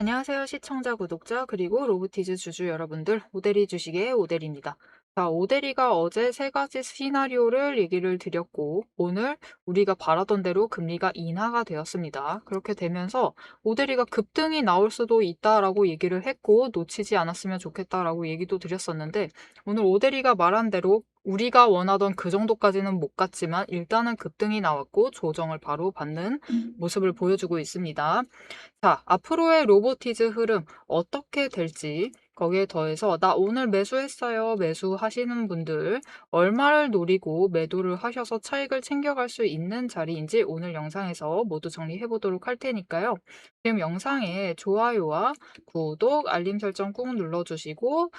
안녕하세요. 시청자, 구독자, 그리고 로보티즈 주주 여러분들, 오대리 주식의 오대리입니다. 자, 오대리가 어제 세 가지 시나리오를 얘기를 드렸고, 오늘 우리가 바라던 대로 금리가 인하가 되었습니다. 그렇게 되면서 오대리가 급등이 나올 수도 있다라고 얘기를 했고, 놓치지 않았으면 좋겠다라고 얘기도 드렸었는데, 오늘 오대리가 말한 대로 우리가 원하던 그 정도까지는 못 갔지만, 일단은 급등이 나왔고, 조정을 바로 받는 모습을 보여주고 있습니다. 자, 앞으로의 로보티즈 흐름 어떻게 될지 거기에 더해서 나 오늘 매수했어요. 매수하시는 분들 얼마를 노리고 매도를 하셔서 차익을 챙겨갈 수 있는 자리인지 오늘 영상에서 모두 정리해 보도록 할 테니까요. 지금 영상에 좋아요와 구독, 알림 설정 꾹 눌러주시고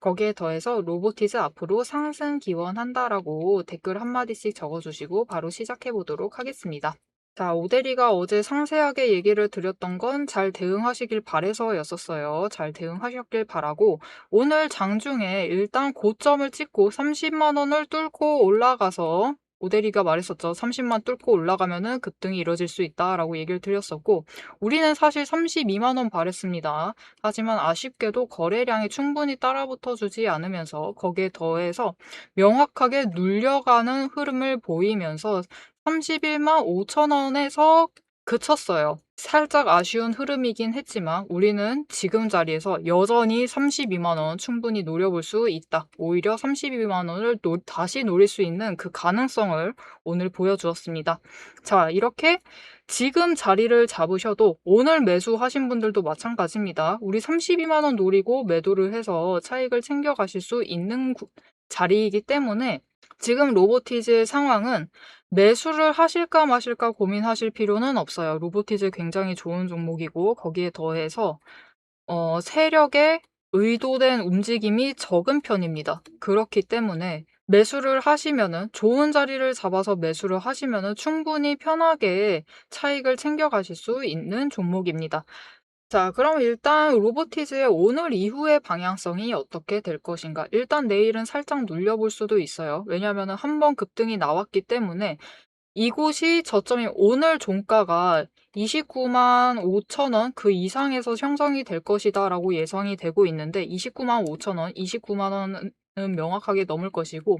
거기에 더해서 로보티즈 앞으로 상승 기원한다라고 댓글 한마디씩 적어주시고 바로 시작해 보도록 하겠습니다. 자, 오대리가 어제 상세하게 얘기를 드렸던 건 잘 대응하시길 바래서였었어요. 잘 대응하셨길 바라고 오늘 장중에 일단 고점을 찍고 30만 원을 뚫고 올라가서 오대리가 말했었죠. 30만 뚫고 올라가면은 급등이 이뤄질 수 있다라고 얘기를 드렸었고 우리는 사실 32만 원 바랬습니다. 하지만 아쉽게도 거래량이 충분히 따라붙어 주지 않으면서 거기에 더해서 명확하게 눌려가는 흐름을 보이면서 31만 5천 원에서 그쳤어요. 살짝 아쉬운 흐름이긴 했지만 우리는 지금 자리에서 여전히 32만 원 충분히 노려볼 수 있다. 오히려 32만 원을 다시 노릴 수 있는 그 가능성을 오늘 보여주었습니다. 자, 이렇게 지금 자리를 잡으셔도 오늘 매수하신 분들도 마찬가지입니다. 우리 32만 원 노리고 매도를 해서 차익을 챙겨가실 수 있는 자리이기 때문에 지금 로보티즈의 상황은 매수를 하실까 마실까 고민하실 필요는 없어요. 로보티즈 굉장히 좋은 종목이고 거기에 더해서 세력의 의도된 움직임이 적은 편입니다. 그렇기 때문에 매수를 하시면은 좋은 자리를 잡아서 매수를 하시면은 충분히 편하게 차익을 챙겨가실 수 있는 종목입니다. 자, 그럼 일단 로보티즈의 오늘 이후의 방향성이 어떻게 될 것인가? 일단 내일은 살짝 눌려볼 수도 있어요. 왜냐하면 한번 급등이 나왔기 때문에 이곳이 저점이 오늘 종가가 29만 5천 원 그 이상에서 형성이 될 것이다라고 예상이 되고 있는데 29만 5천 원, 29만 원은 명확하게 넘을 것이고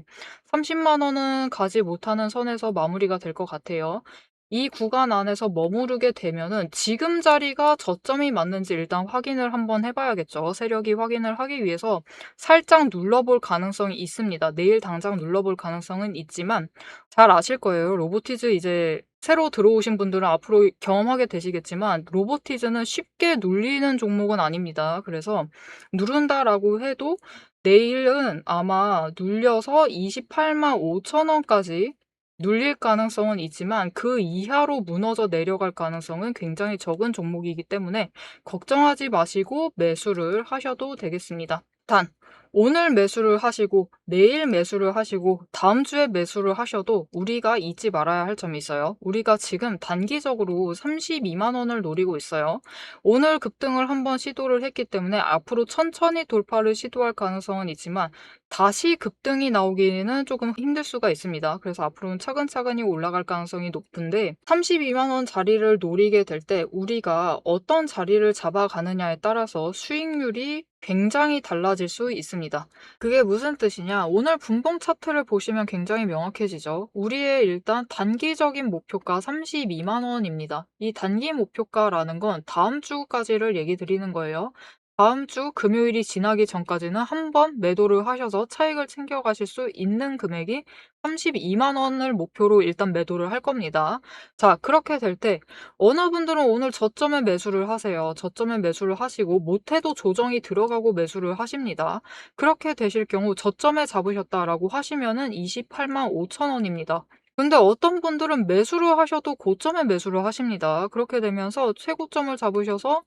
30만 원은 가지 못하는 선에서 마무리가 될 것 같아요. 이 구간 안에서 머무르게 되면은 지금 자리가 저점이 맞는지 일단 확인을 한번 해봐야겠죠. 세력이 확인을 하기 위해서 살짝 눌러볼 가능성이 있습니다. 내일 당장 눌러볼 가능성은 있지만 잘 아실 거예요. 로보티즈 이제 새로 들어오신 분들은 앞으로 경험하게 되시겠지만 로보티즈는 쉽게 눌리는 종목은 아닙니다. 그래서 누른다라고 해도 내일은 아마 눌려서 28만 5천 원까지 눌릴 가능성은 있지만 그 이하로 무너져 내려갈 가능성은 굉장히 적은 종목이기 때문에 걱정하지 마시고 매수를 하셔도 되겠습니다. 단 오늘 매수를 하시고 내일 매수를 하시고 다음 주에 매수를 하셔도 우리가 잊지 말아야 할 점이 있어요. 우리가 지금 단기적으로 32만 원을 노리고 있어요. 오늘 급등을 한번 시도를 했기 때문에 앞으로 천천히 돌파를 시도할 가능성은 있지만 다시 급등이 나오기는 조금 힘들 수가 있습니다. 그래서 앞으로는 차근차근히 올라갈 가능성이 높은데 32만 원 자리를 노리게 될 때 우리가 어떤 자리를 잡아가느냐에 따라서 수익률이 굉장히 달라질 수 있습니다. 그게 무슨 뜻이냐? 오늘 분봉 차트를 보시면 굉장히 명확해지죠. 우리의 일단 단기적인 목표가 32만 원입니다. 이 단기 목표가라는 건 다음 주까지를 얘기 드리는 거예요. 다음 주 금요일이 지나기 전까지는 한번 매도를 하셔서 차익을 챙겨가실 수 있는 금액이 32만 원을 목표로 일단 매도를 할 겁니다. 자, 그렇게 될 때 어느 분들은 오늘 저점에 매수를 하세요. 저점에 매수를 하시고 못해도 조정이 들어가고 매수를 하십니다. 그렇게 되실 경우 저점에 잡으셨다라고 하시면은 28만 5천 원입니다. 근데 어떤 분들은 매수를 하셔도 고점에 매수를 하십니다. 그렇게 되면서 최고점을 잡으셔서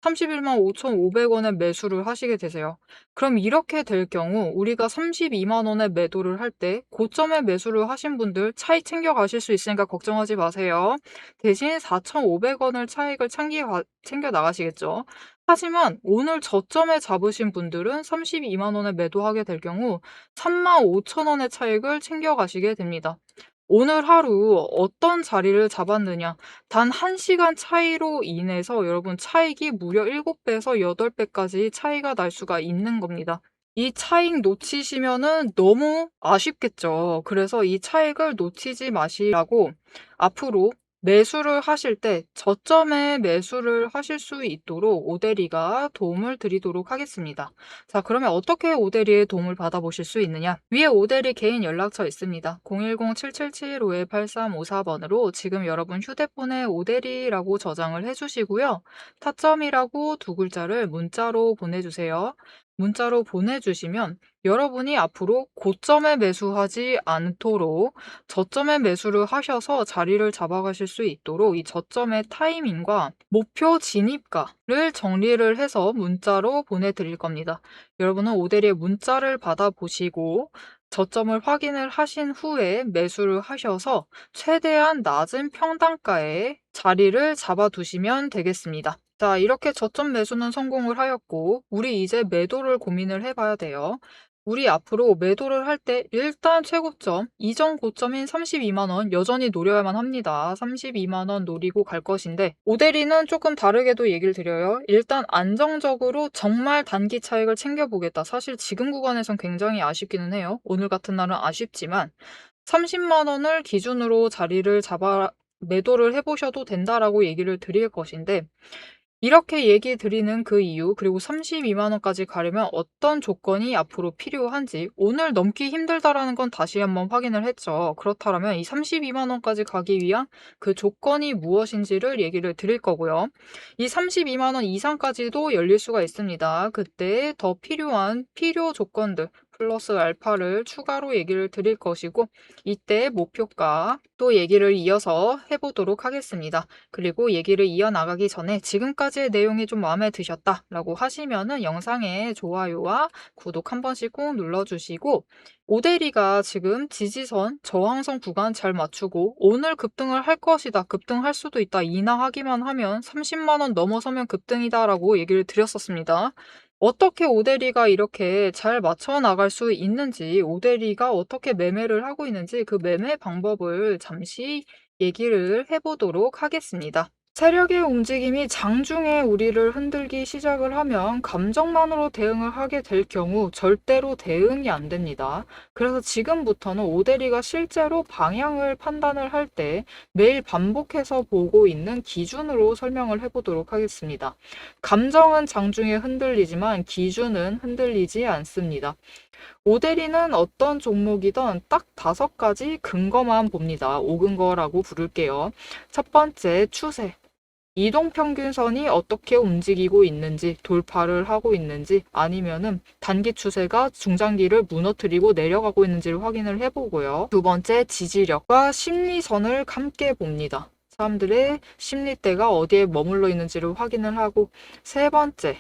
31만 5,500원에 매수를 하시게 되세요. 그럼 이렇게 될 경우 우리가 32만 원에 매도를 할 때 고점에 매수를 하신 분들 차익 챙겨 가실 수 있으니까 걱정하지 마세요. 대신 4,500원을 차익을 챙겨 나가시겠죠. 하지만 오늘 저점에 잡으신 분들은 32만 원에 매도하게 될 경우 35,000원의 차익을 챙겨 가시게 됩니다. 오늘 하루 어떤 자리를 잡았느냐. 단 1시간 차이로 인해서 여러분 차익이 무려 7배에서 8배까지 차이가 날 수가 있는 겁니다. 이 차익 놓치시면은 너무 아쉽겠죠. 그래서 이 차익을 놓치지 마시라고 앞으로 매수를 하실 때 저점에 매수를 하실 수 있도록 오대리가 도움을 드리도록 하겠습니다. 자, 그러면 어떻게 오대리의 도움을 받아보실 수 있느냐? 위에 오대리 개인 연락처 있습니다. 010-777-5354번으로 지금 여러분 휴대폰에 오대리라고 저장을 해주시고요. 타점이라고 2글자를 문자로 보내주세요. 문자로 보내주시면 여러분이 앞으로 고점에 매수하지 않도록 저점에 매수를 하셔서 자리를 잡아가실 수 있도록 이 저점의 타이밍과 목표 진입가를 정리를 해서 문자로 보내드릴 겁니다. 여러분은 오대리의 문자를 받아보시고 저점을 확인을 하신 후에 매수를 하셔서 최대한 낮은 평단가에 자리를 잡아두시면 되겠습니다. 자, 이렇게 저점 매수는 성공을 하였고 우리 이제 매도를 고민을 해봐야 돼요. 우리 앞으로 매도를 할 때 일단 최고점, 이전 고점인 32만 원 여전히 노려야만 합니다. 32만 원 노리고 갈 것인데 오대리는 조금 다르게도 얘기를 드려요. 일단 안정적으로 정말 단기 차익을 챙겨보겠다. 사실 지금 구간에선 굉장히 아쉽기는 해요. 오늘 같은 날은 아쉽지만 30만 원을 기준으로 자리를 잡아 매도를 해보셔도 된다라고 얘기를 드릴 것인데 이렇게 얘기 드리는 그 이유, 그리고 32만 원까지 가려면 어떤 조건이 앞으로 필요한지 오늘 넘기 힘들다라는 건 다시 한번 확인을 했죠. 그렇다면 이 32만 원까지 가기 위한 그 조건이 무엇인지를 얘기를 드릴 거고요. 이 32만 원 이상까지도 열릴 수가 있습니다. 그때 더 필요한 필요 조건들 플러스 알파를 추가로 얘기를 드릴 것이고 이때 목표가 또 얘기를 이어서 해보도록 하겠습니다. 그리고 얘기를 이어나가기 전에 지금까지의 내용이 좀 마음에 드셨다라고 하시면은 영상에 좋아요와 구독 한 번씩 꼭 눌러주시고 오대리가 지금 지지선, 저항선 구간 잘 맞추고 오늘 급등을 할 것이다, 급등할 수도 있다, 인하하기만 하면 30만 원 넘어서면 급등이다라고 얘기를 드렸었습니다. 어떻게 오대리가 이렇게 잘 맞춰 나갈 수 있는지, 오대리가 어떻게 매매를 하고 있는지 그 매매 방법을 잠시 얘기를 해보도록 하겠습니다. 세력의 움직임이 장중에 우리를 흔들기 시작을 하면 감정만으로 대응을 하게 될 경우 절대로 대응이 안 됩니다. 그래서 지금부터는 오대리가 실제로 방향을 판단을 할 때 매일 반복해서 보고 있는 기준으로 설명을 해보도록 하겠습니다. 감정은 장중에 흔들리지만 기준은 흔들리지 않습니다. 오대리는 어떤 종목이든 딱 5가지 근거만 봅니다. 5근거라고 부를게요. 첫 번째, 추세. 이동평균선이 어떻게 움직이고 있는지, 돌파를 하고 있는지, 아니면은 단기 추세가 중장기를 무너뜨리고 내려가고 있는지를 확인을 해보고요. 두 번째, 지지력과 심리선을 함께 봅니다. 사람들의 심리대가 어디에 머물러 있는지를 확인을 하고, 세 번째,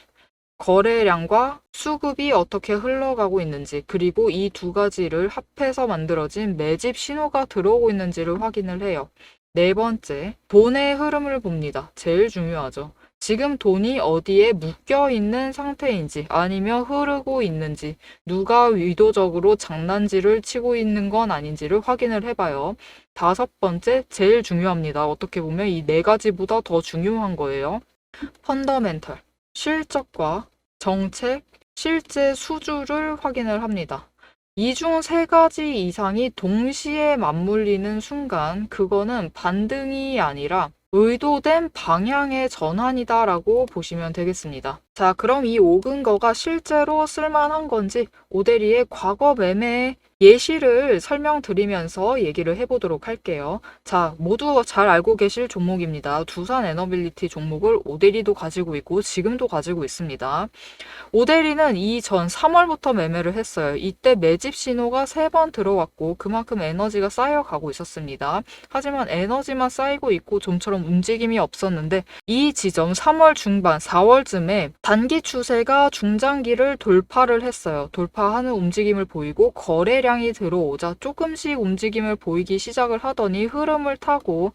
거래량과 수급이 어떻게 흘러가고 있는지, 그리고 이 2가지를 합해서 만들어진 매집 신호가 들어오고 있는지를 확인을 해요. 네 번째, 돈의 흐름을 봅니다. 제일 중요하죠. 지금 돈이 어디에 묶여 있는 상태인지 아니면 흐르고 있는지, 누가 의도적으로 장난질을 치고 있는 건 아닌지를 확인을 해봐요. 5번째, 제일 중요합니다. 어떻게 보면 이 4가지보다 더 중요한 거예요. 펀더멘털, 실적과 정책, 실제 수주를 확인을 합니다. 이 중 3가지 이상이 동시에 맞물리는 순간 그거는 반등이 아니라 의도된 방향의 전환이다라고 보시면 되겠습니다. 자, 그럼 이 5근거가 실제로 쓸만한 건지 오대리의 과거 매매 예시를 설명드리면서 얘기를 해보도록 할게요. 자, 모두 잘 알고 계실 종목입니다. 두산 에너빌리티 종목을 오대리도 가지고 있고 지금도 가지고 있습니다. 오대리는 이전 3월부터 매매를 했어요. 이때 매집 신호가 3번 들어왔고 그만큼 에너지가 쌓여가고 있었습니다. 하지만 에너지만 쌓이고 있고 좀처럼 움직임이 없었는데 이 지점 3월 중반, 4월쯤에 단기 추세가 중장기를 돌파를 했어요. 돌파하는 움직임을 보이고 거래량이 들어오자 조금씩 움직임을 보이기 시작을 하더니 흐름을 타고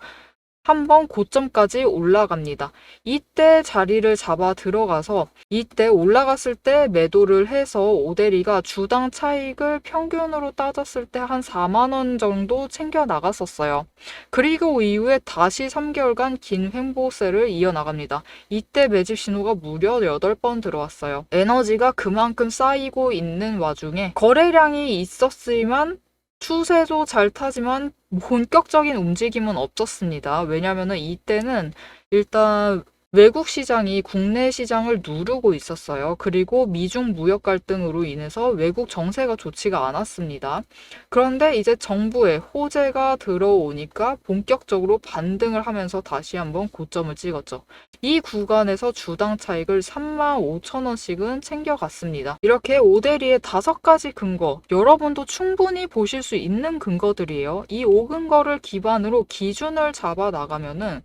한번 고점까지 올라갑니다. 이때 자리를 잡아 들어가서 이때 올라갔을 때 매도를 해서 오데리가 주당 차익을 평균으로 따졌을 때 한 4만 원 정도 챙겨 나갔었어요. 그리고 이후에 다시 3개월간 긴 횡보세를 이어나갑니다. 이때 매집 신호가 무려 8번 들어왔어요. 에너지가 그만큼 쌓이고 있는 와중에 거래량이 있었지만 추세도 잘 타지만 본격적인 움직임은 없었습니다. 왜냐면은 이때는 일단 외국 시장이 국내 시장을 누르고 있었어요. 그리고 미중 무역 갈등으로 인해서 외국 정세가 좋지가 않았습니다. 그런데 이제 정부의 호재가 들어오니까 본격적으로 반등을 하면서 다시 한번 고점을 찍었죠. 이 구간에서 주당 차익을 35,000원씩은 챙겨갔습니다. 이렇게 오데리의 5가지 근거, 여러분도 충분히 보실 수 있는 근거들이에요. 이 5근거를 기반으로 기준을 잡아 나가면은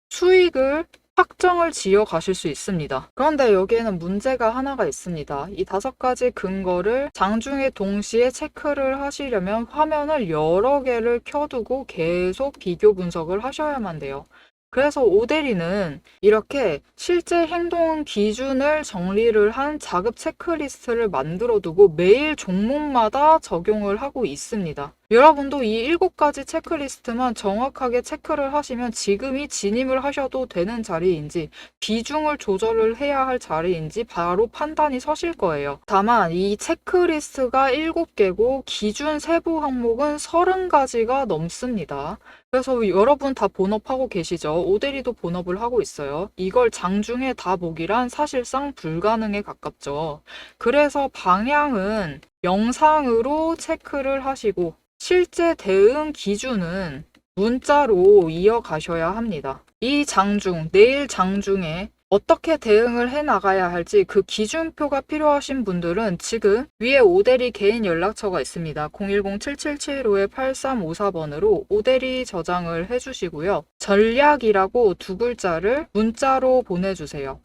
수익을 확정을 지어 가실 수 있습니다. 그런데 여기에는 문제가 하나가 있습니다. 이 5가지 근거를 장중에 동시에 체크를 하시려면 화면을 여러 개를 켜두고 계속 비교 분석을 하셔야만 돼요. 그래서 오데리는 이렇게 실제 행동 기준을 정리를 한 자급 체크리스트를 만들어 두고 매일 종목마다 적용을 하고 있습니다. 여러분도 이 7가지 체크리스트만 정확하게 체크를 하시면 지금이 진입을 하셔도 되는 자리인지 비중을 조절을 해야 할 자리인지 바로 판단이 서실 거예요. 다만 이 체크리스트가 7개고 기준 세부 항목은 30가지가 넘습니다. 그래서 여러분 다 본업하고 계시죠? 오데리도 본업을 하고 있어요. 이걸 장중에 다 보기란 사실상 불가능에 가깝죠. 그래서 방향은 영상으로 체크를 하시고 실제 대응 기준은 문자로 이어가셔야 합니다. 이 장중, 내일 장중에 어떻게 대응을 해 나가야 할지 그 기준표가 필요하신 분들은 지금 위에 오데리 개인 연락처가 있습니다. 010-7775-8354번으로 오데리 저장을 해주시고요. 전략이라고 2글자를 문자로 보내주세요.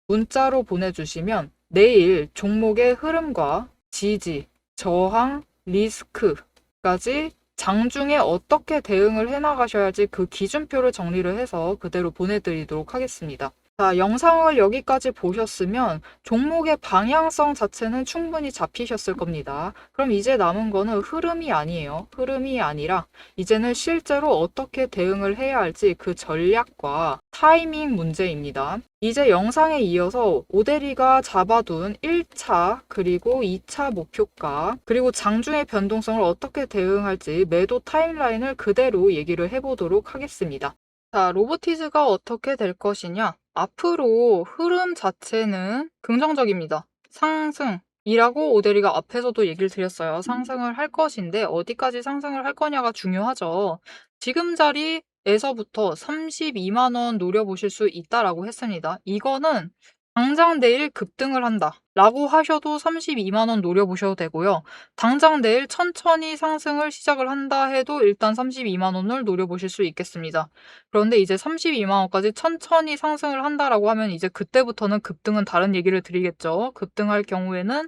문자로 보내주시면 내일 종목의 흐름과 지지, 저항, 리스크까지 장중에 어떻게 대응을 해나가셔야 할지 그 기준표를 정리를 해서 그대로 보내드리도록 하겠습니다. 자, 영상을 여기까지 보셨으면 종목의 방향성 자체는 충분히 잡히셨을 겁니다. 그럼 이제 남은 거는 흐름이 아니에요. 흐름이 아니라 이제는 실제로 어떻게 대응을 해야 할지 그 전략과 타이밍 문제입니다. 이제 영상에 이어서 오데리가 잡아둔 1차 그리고 2차 목표가 그리고 장중의 변동성을 어떻게 대응할지 매도 타임라인을 그대로 얘기를 해보도록 하겠습니다. 자, 로보티즈가 어떻게 될 것이냐? 앞으로 흐름 자체는 긍정적입니다. 상승이라고 오데리가 앞에서도 얘기를 드렸어요. 상승을 할 것인데 어디까지 상승을 할 거냐가 중요하죠. 지금 자리에서부터 32만 원 노려보실 수 있다라고 했습니다. 이거는 당장 내일 급등을 한다 라고 하셔도 32만 원 노려보셔도 되고요. 당장 내일 천천히 상승을 시작을 한다 해도 일단 32만 원을 노려보실 수 있겠습니다. 그런데 이제 32만 원까지 천천히 상승을 한다라고 하면 이제 그때부터는 급등은 다른 얘기를 드리겠죠. 급등할 경우에는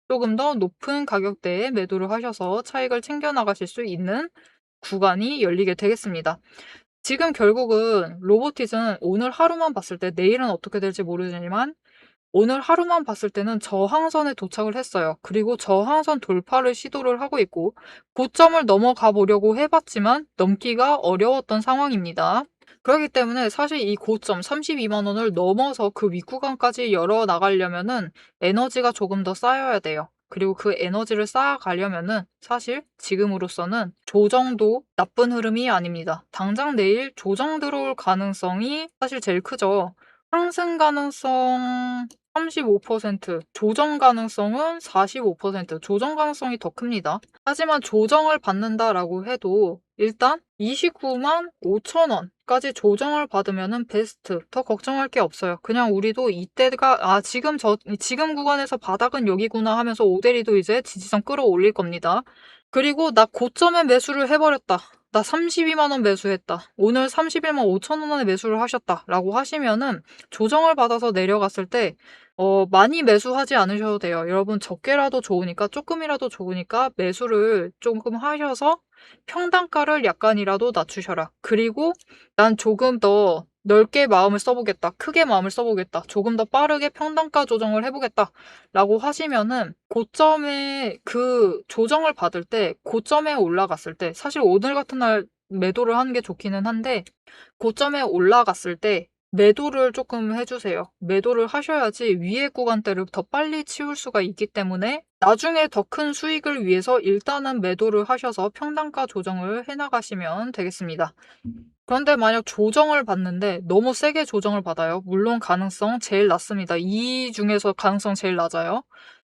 조금 더 높은 가격대에 매도를 하셔서 차익을 챙겨 나가실 수 있는 구간이 열리게 되겠습니다. 지금 결국은 로보티즈는 오늘 하루만 봤을 때 내일은 어떻게 될지 모르지만 오늘 하루만 봤을 때는 저항선에 도착을 했어요. 그리고 저항선 돌파를 시도를 하고 있고 고점을 넘어가 보려고 해봤지만 넘기가 어려웠던 상황입니다. 그렇기 때문에 사실 이 고점 32만 원을 넘어서 그 윗구간까지 열어 나가려면은 에너지가 조금 더 쌓여야 돼요. 그리고 그 에너지를 쌓아가려면은 사실 지금으로서는 조정도 나쁜 흐름이 아닙니다. 당장 내일 조정 들어올 가능성이 사실 제일 크죠. 상승 가능성 35%, 조정 가능성은 45%, 조정 가능성이 더 큽니다. 하지만 조정을 받는다라고 해도 일단 29만 5천 원까지 조정을 받으면은 베스트. 더 걱정할 게 없어요. 그냥 우리도 이때가 지금 구간에서 바닥은 여기구나 하면서 오데리도 이제 지지선 끌어올릴 겁니다. 그리고 나 고점에 매수를 해버렸다. 나 32만 원 매수했다. 오늘 31만 5천 원에 매수를 하셨다. 라고 하시면은 조정을 받아서 내려갔을 때 많이 매수하지 않으셔도 돼요. 여러분 적게라도 좋으니까 조금이라도 좋으니까 매수를 조금 하셔서 평단가를 약간이라도 낮추셔라. 그리고 난 조금 더 넓게 마음을 써보겠다. 크게 마음을 써보겠다. 조금 더 빠르게 평단가 조정을 해보겠다. 라고 하시면은 고점에 그 조정을 받을 때 고점에 올라갔을 때 사실 오늘 같은 날 매도를 하는 게 좋기는 한데 고점에 올라갔을 때 매도를 조금 해주세요. 매도를 하셔야지 위의 구간대를 더 빨리 치울 수가 있기 때문에 나중에 더 큰 수익을 위해서 일단은 매도를 하셔서 평단가 조정을 해나가시면 되겠습니다. 그런데 만약 조정을 받는데 너무 세게 조정을 받아요. 물론 가능성 제일 낮습니다. 이 중에서 가능성 제일 낮아요.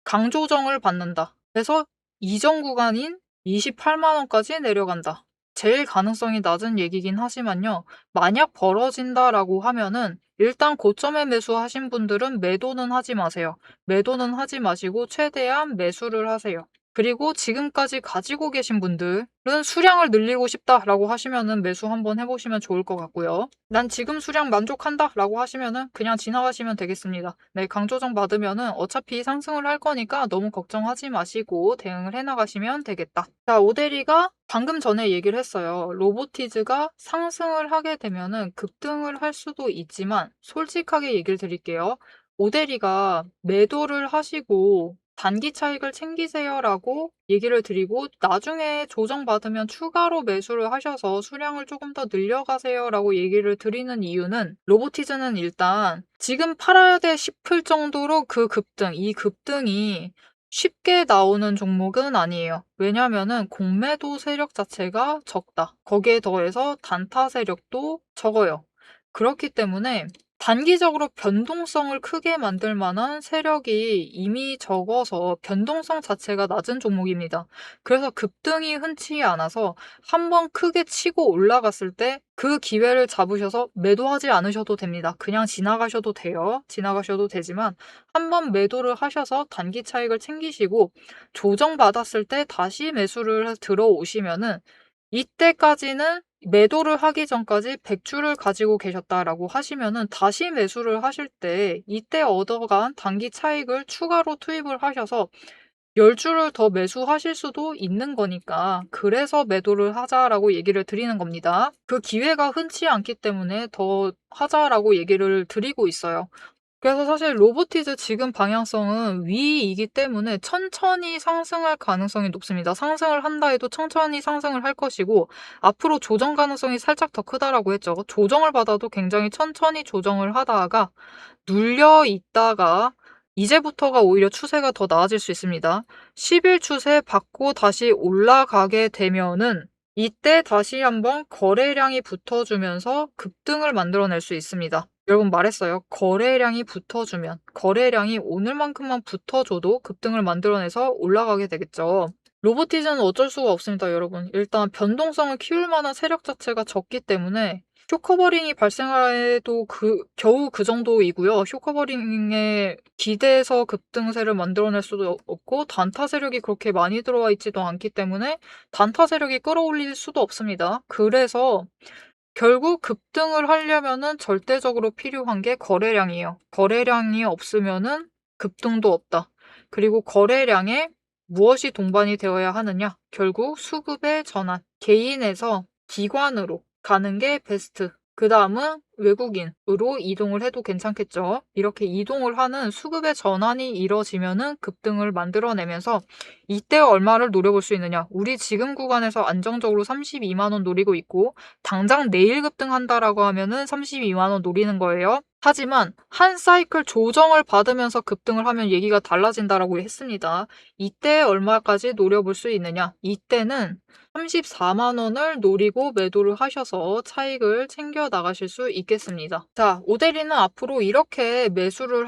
강조정을 받는다. 그래서 이전 구간인 28만 원까지 내려간다. 제일 가능성이 낮은 얘기긴 하지만요. 만약 벌어진다라고 하면은 일단 고점에 매수하신 분들은 매도는 하지 마세요. 매도는 하지 마시고 최대한 매수를 하세요. 그리고 지금까지 가지고 계신 분들은 수량을 늘리고 싶다라고 하시면은 매수 한번 해보시면 좋을 것 같고요. 난 지금 수량 만족한다라고 하시면은 그냥 지나가시면 되겠습니다. 네, 강조정 받으면은 어차피 상승을 할 거니까 너무 걱정하지 마시고 대응을 해나가시면 되겠다. 자, 오데리가 방금 전에 얘기를 했어요. 로보티즈가 상승을 하게 되면은 급등을 할 수도 있지만 솔직하게 얘기를 드릴게요. 오데리가 매도를 하시고 단기 차익을 챙기세요라고 얘기를 드리고 나중에 조정받으면 추가로 매수를 하셔서 수량을 조금 더 늘려가세요라고 얘기를 드리는 이유는 로보티즈는 일단 지금 팔아야 돼 싶을 정도로 이 급등이 쉽게 나오는 종목은 아니에요. 왜냐면은 공매도 세력 자체가 적다. 거기에 더해서 단타 세력도 적어요. 그렇기 때문에 단기적으로 변동성을 크게 만들 만한 세력이 이미 적어서 변동성 자체가 낮은 종목입니다. 그래서 급등이 흔치 않아서 한번 크게 치고 올라갔을 때 그 기회를 잡으셔서 매도하지 않으셔도 됩니다. 그냥 지나가셔도 돼요. 지나가셔도 되지만 한번 매도를 하셔서 단기 차익을 챙기시고 조정받았을 때 다시 매수를 들어오시면은 이때까지는 매도를 하기 전까지 100주를 가지고 계셨다라고 하시면은 다시 매수를 하실 때 이때 얻어간 단기 차익을 추가로 투입을 하셔서 10주를 더 매수하실 수도 있는 거니까 그래서 매도를 하자라고 얘기를 드리는 겁니다. 그 기회가 흔치 않기 때문에 더 하자라고 얘기를 드리고 있어요. 그래서 사실 로보티즈 지금 방향성은 위이기 때문에 천천히 상승할 가능성이 높습니다. 상승을 한다 해도 천천히 상승을 할 것이고 앞으로 조정 가능성이 살짝 더 크다라고 했죠. 조정을 받아도 굉장히 천천히 조정을 하다가 눌려 있다가 이제부터가 오히려 추세가 더 나아질 수 있습니다. 10일 추세 받고 다시 올라가게 되면은 이때 다시 한번 거래량이 붙어주면서 급등을 만들어낼 수 있습니다. 여러분 말했어요. 거래량이 붙어주면 거래량이 오늘만큼만 붙어줘도 급등을 만들어내서 올라가게 되겠죠. 로보티즈는 어쩔 수가 없습니다, 여러분. 일단 변동성을 키울 만한 세력 자체가 적기 때문에 쇼커버링이 발생해도 겨우 그 정도이고요. 쇼커버링에 기대서 급등세를 만들어낼 수도 없고 단타 세력이 그렇게 많이 들어와 있지도 않기 때문에 단타 세력이 끌어올릴 수도 없습니다. 그래서 결국 급등을 하려면은 절대적으로 필요한 게 거래량이에요. 거래량이 없으면은 급등도 없다. 그리고 거래량에 무엇이 동반이 되어야 하느냐? 결국 수급의 전환. 개인에서 기관으로 가는 게 베스트. 그 다음은 외국인으로 이동을 해도 괜찮겠죠. 이렇게 이동을 하는 수급의 전환이 이뤄지면은 급등을 만들어내면서 이때 얼마를 노려볼 수 있느냐? 우리 지금 구간에서 안정적으로 32만 원 노리고 있고 당장 내일 급등한다라고 하면은 32만 원 노리는 거예요. 하지만 한 사이클 조정을 받으면서 급등을 하면 얘기가 달라진다라고 했습니다. 이때 얼마까지 노려볼 수 있느냐? 이때는 34만 원을 노리고 매도를 하셔서 차익을 챙겨 나가실 수 있겠습니다. 자, 오데리는 앞으로 이렇게 매수를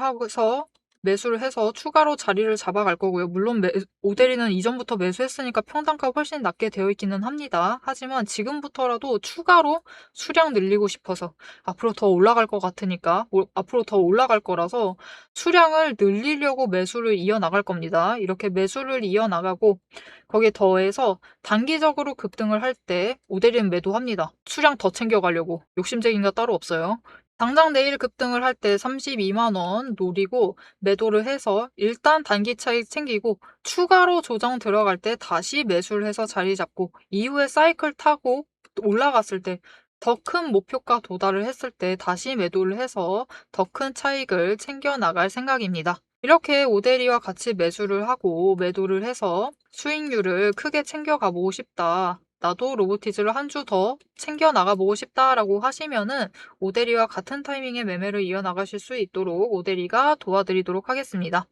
해서 추가로 자리를 잡아갈 거고요. 물론 오데리는 이전부터 매수했으니까 평단가 훨씬 낮게 되어 있기는 합니다. 하지만 지금부터라도 추가로 수량 늘리고 싶어서 앞으로 더 올라갈 것 같으니까 앞으로 더 올라갈 거라서 수량을 늘리려고 매수를 이어나갈 겁니다. 이렇게 매수를 이어나가고 거기에 더해서 단기적으로 급등을 할 때 오데리는 매도합니다. 수량 더 챙겨가려고 욕심쟁이가 따로 없어요. 당장 내일 급등을 할 때 32만 원 노리고 매도를 해서 일단 단기 차익 챙기고 추가로 조정 들어갈 때 다시 매수를 해서 자리 잡고 이후에 사이클 타고 올라갔을 때 더 큰 목표가 도달을 했을 때 다시 매도를 해서 더 큰 차익을 챙겨 나갈 생각입니다. 이렇게 오데리와 같이 매수를 하고 매도를 해서 수익률을 크게 챙겨가 보고 싶다. 나도 로보티즈를 한 주 더 챙겨 나가 보고 싶다라고 하시면은 오데리와 같은 타이밍에 매매를 이어나가실 수 있도록 오데리가 도와드리도록 하겠습니다.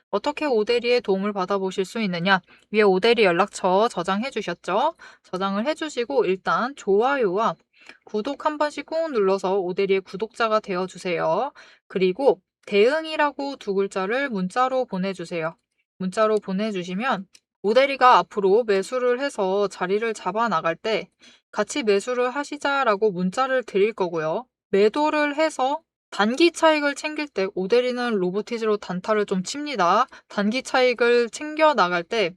어떻게 오데리의 도움을 받아보실 수 있느냐? 위에 오데리 연락처 저장해 주셨죠? 저장을 해주시고 일단 좋아요와 구독 한 번씩 꾹 눌러서 오데리의 구독자가 되어주세요. 그리고 대응이라고 두 글자를 문자로 보내주세요. 문자로 보내주시면 오데리가 앞으로 매수를 해서 자리를 잡아 나갈 때 같이 매수를 하시자라고 문자를 드릴 거고요. 매도를 해서 단기 차익을 챙길 때 오데리는 로보티즈로 단타를 좀 칩니다. 단기 차익을 챙겨 나갈 때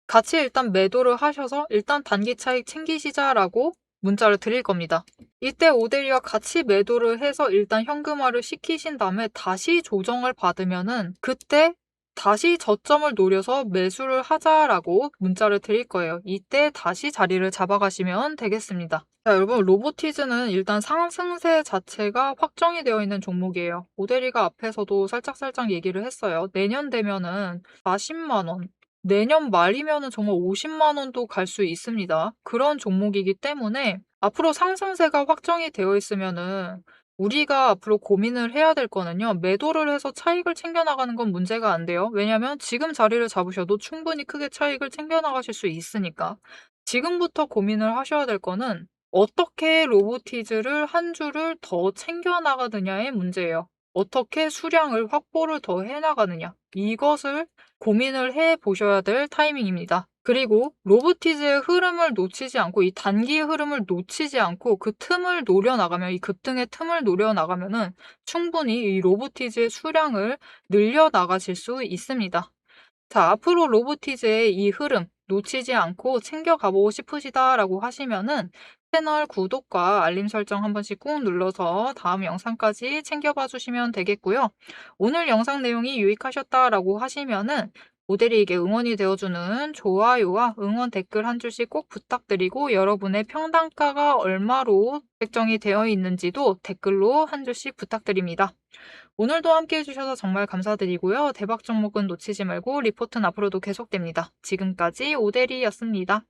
같이 일단 매도를 하셔서 일단 단기 차익 챙기시자라고 문자를 드릴 겁니다. 이때 오데리와 같이 매도를 해서 일단 현금화를 시키신 다음에 다시 조정을 받으면은 그때 다시 저점을 노려서 매수를 하자라고 문자를 드릴 거예요. 이때 다시 자리를 잡아가시면 되겠습니다. 자, 여러분, 로보티즈는 일단 상승세 자체가 확정이 되어 있는 종목이에요. 오데리가 앞에서도 살짝살짝 얘기를 했어요. 내년 되면은 40만 원, 내년 말이면은 정말 50만 원도 갈 수 있습니다. 그런 종목이기 때문에 앞으로 상승세가 확정이 되어 있으면은 우리가 앞으로 고민을 해야 될 거는요. 매도를 해서 차익을 챙겨나가는 건 문제가 안 돼요. 왜냐면 지금 자리를 잡으셔도 충분히 크게 차익을 챙겨나가실 수 있으니까. 지금부터 고민을 하셔야 될 거는 어떻게 로보티즈를 한 주를 더 챙겨나가느냐의 문제예요. 어떻게 수량을 확보를 더 해나가느냐. 이것을 고민을 해 보셔야 될 타이밍입니다. 그리고 로보티즈의 흐름을 놓치지 않고 이 단기의 흐름을 놓치지 않고 그 틈을 노려나가면 이 급등의 틈을 노려나가면은 충분히 이 로보티즈의 수량을 늘려나가실 수 있습니다. 자, 앞으로 로보티즈의 이 흐름 놓치지 않고 챙겨가 보고 싶으시다라고 하시면은 채널 구독과 알림 설정 한 번씩 꾹 눌러서 다음 영상까지 챙겨봐 주시면 되겠고요. 오늘 영상 내용이 유익하셨다라고 하시면은 모델이에게 응원이 되어주는 좋아요와 응원 댓글 한 줄씩 꼭 부탁드리고 여러분의 평단가가 얼마로 책정이 되어 있는지도 댓글로 한 줄씩 부탁드립니다. 오늘도 함께 해주셔서 정말 감사드리고요. 대박 종목은 놓치지 말고 리포트는 앞으로도 계속됩니다. 지금까지 오대리였습니다.